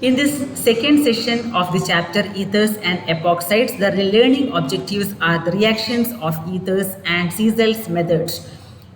In this second session of the chapter Ethers and Epoxides, the learning objectives are the reactions of ethers and Ciesel's methods.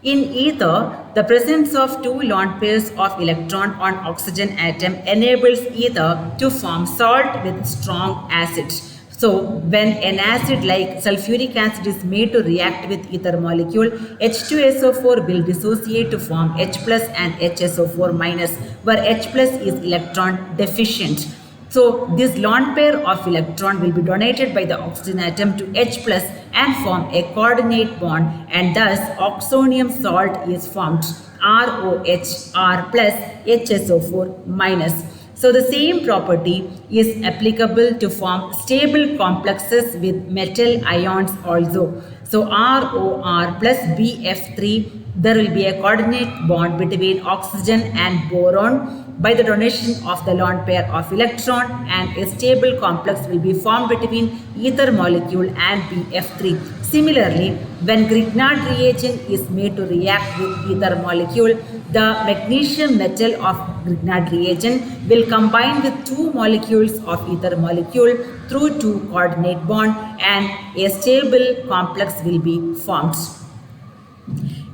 In ether, the presence of two lone pairs of electron on oxygen atom enables ether to form salt with strong acids. So, when an acid like sulfuric acid is made to react with ether molecule, H2SO4 will dissociate to form H plus and HSO4 minus, where H plus is electron deficient. So, this lone pair of electron will be donated by the oxygen atom to H plus and form a coordinate bond, and thus oxonium salt is formed, ROH, R plus HSO4 minus. So the same property is applicable to form stable complexes with metal ions also. So ROR plus BF3, there will be a coordinate bond between oxygen and boron by the donation of the lone pair of electron, and a stable complex will be formed between ether molecule and BF3. Similarly, when Grignard reagent is made to react with ether molecule, the magnesium metal of Grignard reagent will combine with two molecules of ether molecule through two coordinate bond, and a stable complex will be formed.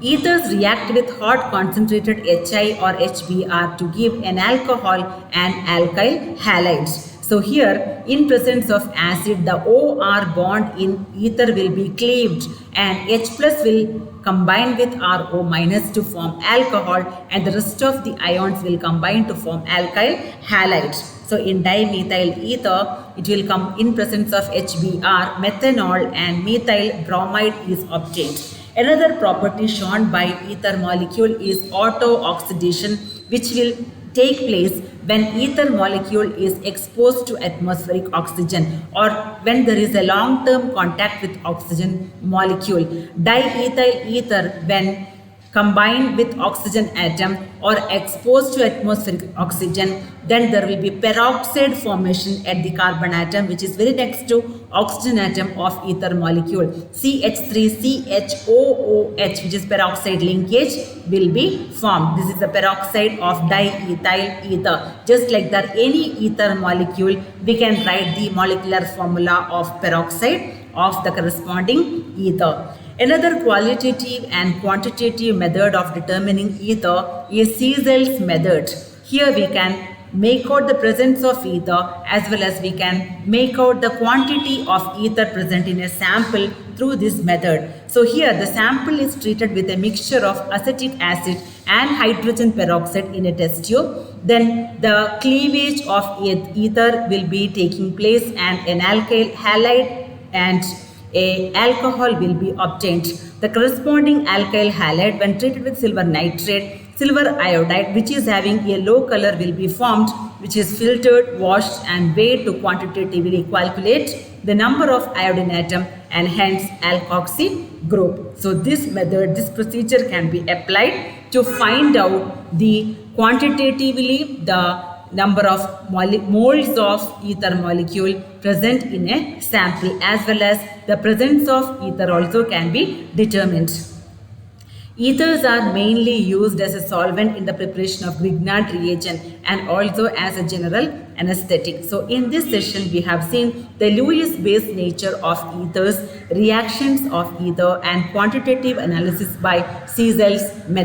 Ethers react with hot concentrated HI or HBr to give an alcohol and alkyl halides. So here, in presence of acid, the OR bond in ether will be cleaved, and H plus will combine with RO minus to form alcohol, and the rest of the ions will combine to form alkyl halides. So in dimethyl ether, it will come in presence of HBr, methanol and methyl bromide is obtained. Another property shown by ether molecule is auto-oxidation, which will take place when ether molecule is exposed to atmospheric oxygen or when there is a long-term contact with oxygen molecule. Diethyl ether, when combined with oxygen atom or exposed to atmospheric oxygen, then there will be peroxide formation at the carbon atom, which is very next to oxygen atom of ether molecule. CH3CHOOH, which is peroxide linkage, will be formed. This is the peroxide of diethyl ether. Just like that, any ether molecule, we can write the molecular formula of peroxide of the corresponding ether. Another qualitative and quantitative method of determining ether is Ciesel's method. Here we can make out the presence of ether as well as we can make out the quantity of ether present in a sample through this method. So here the sample is treated with a mixture of acetic acid and hydrogen peroxide in a test tube. Then the cleavage of ether will be taking place, and an alkyl halide and a alcohol will be obtained. The corresponding alkyl halide, when treated with silver nitrate, silver iodide, which is having a low color, will be formed, which is filtered, washed and weighed to quantitatively calculate the number of iodine atom and hence alkoxy group. So this method, this procedure can be applied to find out the quantitatively the number of moles of ether molecule present in a sample, as well as the presence of ether also can be determined. Ethers are mainly used as a solvent in the preparation of Grignard reagent and also as a general anesthetic. So in this session, we have seen the Lewis-based nature of ethers, reactions of ether and quantitative analysis by Ciesel's method.